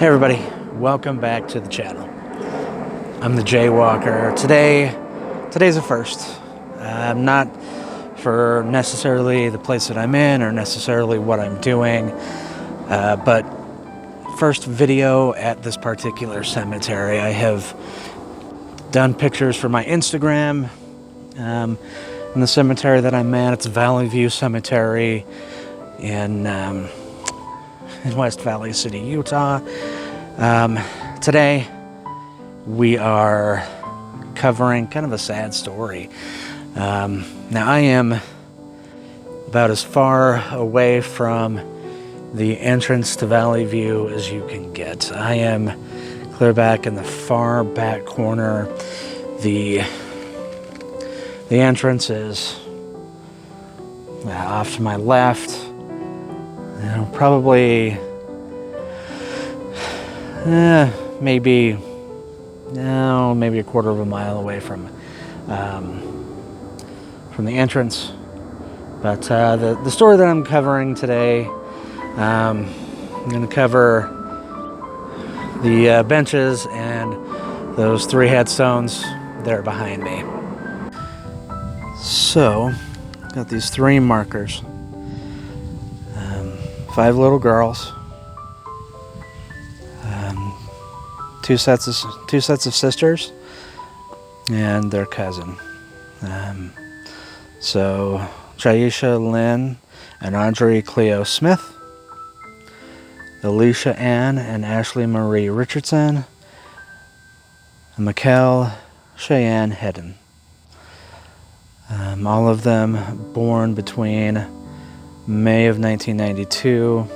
Hey everybody, welcome back to the channel. I'm the Jaywalker. Today's a first. Not for necessarily the place that I'm in or necessarily what I'm doing, but first video at this particular cemetery. I have done pictures for my Instagram in the cemetery that I'm at. It's Valley View Cemetery in West Valley City, Utah. Today we are covering kind of a sad story. Now I am about as far away from the entrance to Valley View as you can get. I am clear back in the far back corner. The entrance is off to my left. Probably maybe a quarter of a mile away from the entrance. But the story that I'm covering today, I'm going to cover the benches and those 3 headstones there behind me. So, got these 3 markers. 5 little girls, 2 sets of sisters, and their cousin. So Jaisha Lynn and Audrey Cleo Smith, Alicia Ann and Ashley Marie Richardson, and Mikkel Cheyenne Hedden. All of them born between May of 1992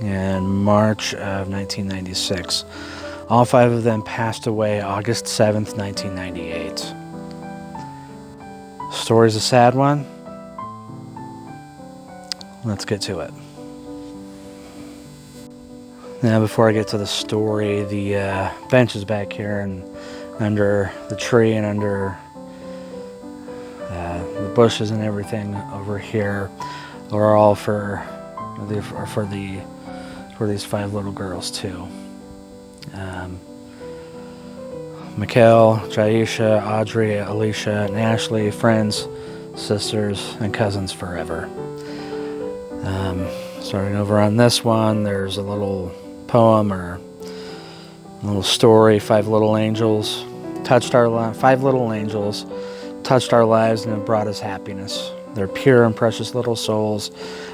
and March of 1996. All 5 of them passed away August 7th, 1998. Story's a sad one. Let's get to it. Now, before I get to the story, the benches back here and under the tree and under the bushes and everything over here are all for these 5 little girls too. Mikkel, Jaisha, Audrey, Alicia, and Ashley, friends, sisters, and cousins forever. Starting over on this one, there's a little poem or a little story. 5 little angels touched our lives. 5 little angels touched our lives and have brought us happiness. Their pure and precious little souls,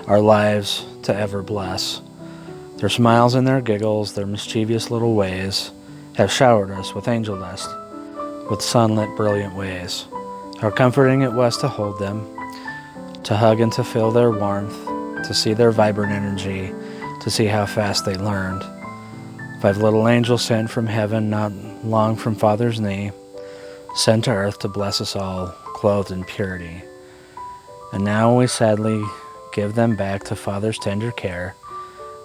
our lives to ever bless. Their smiles and their giggles, their mischievous little ways, have showered us with angel dust, with sunlit brilliant ways. How comforting it was to hold them, to hug and to feel their warmth, to see their vibrant energy, to see how fast they learned. 5 little angels sent from heaven, not long from Father's knee, sent to earth to bless us all, clothed in purity. And now we sadly give them back to Father's tender care,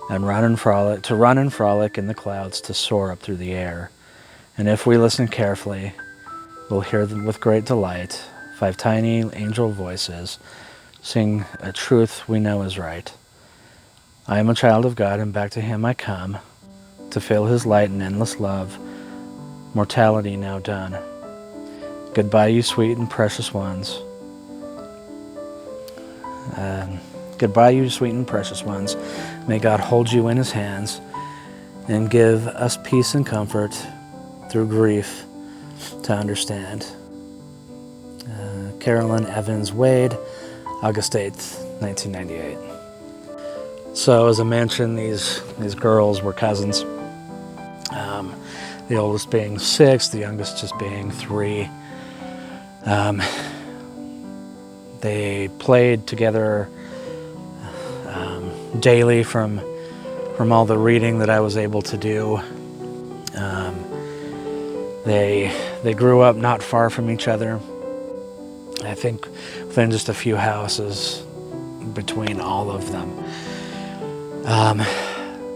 and run and frolic in the clouds, to soar up through the air. And if we listen carefully, we'll hear them with great delight, 5 tiny angel voices sing a truth we know is right. I am a child of God, and back to Him I come, to feel His light and endless love, mortality now done. Goodbye, you sweet and precious ones. Goodbye, you sweet and precious ones. May God hold you in His hands and give us peace and comfort through grief to understand. Carolyn Evans Wade, August 8th, 1998. So, as I mentioned, these girls were cousins. The oldest being 6, the youngest just being 3. They played together daily from all the reading that I was able to do. They grew up not far from each other. I think within just a few houses between all of them.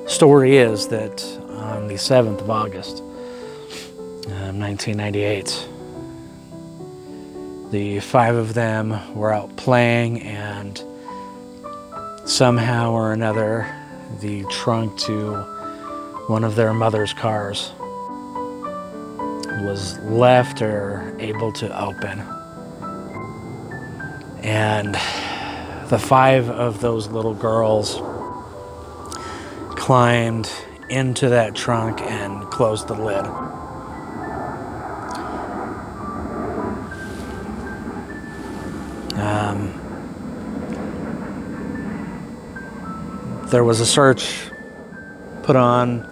Story is that on the 7th of August, 1998, the 5 of them were out playing, and somehow or another the trunk to one of their mother's cars was left or able to open. And the 5 of those little girls climbed into that trunk and closed the lid. There was a search put on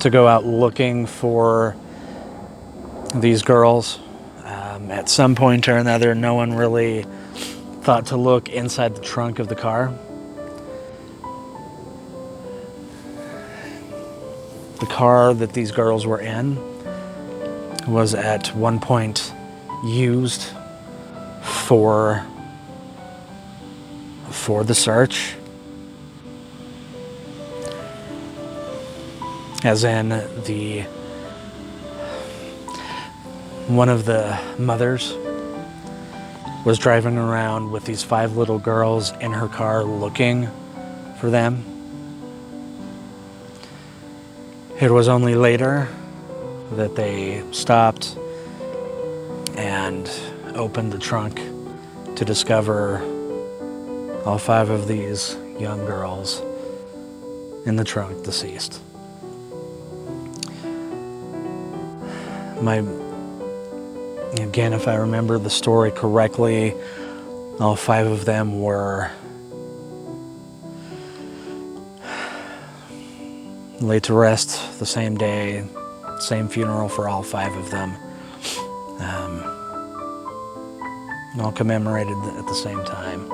to go out looking for these girls. At some point or another, no one really thought to look inside the trunk of the car. The car that these girls were in was at one point used for the search. As in, one of the mothers was driving around with these 5 little girls in her car looking for them. It was only later that they stopped and opened the trunk to discover all 5 of these young girls in the trunk, deceased. Again, if I remember the story correctly, all 5 of them were laid to rest the same day, same funeral for all 5 of them, all commemorated at the same time.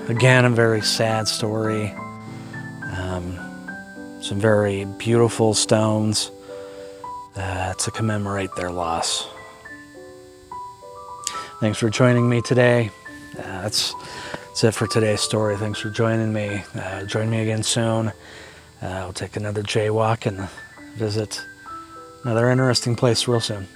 Again, a very sad story. Some very beautiful stones to commemorate their loss. Thanks for joining me today. That's it for today's story. Thanks for joining me. Join me again soon. We'll take another jaywalk and visit another interesting place real soon.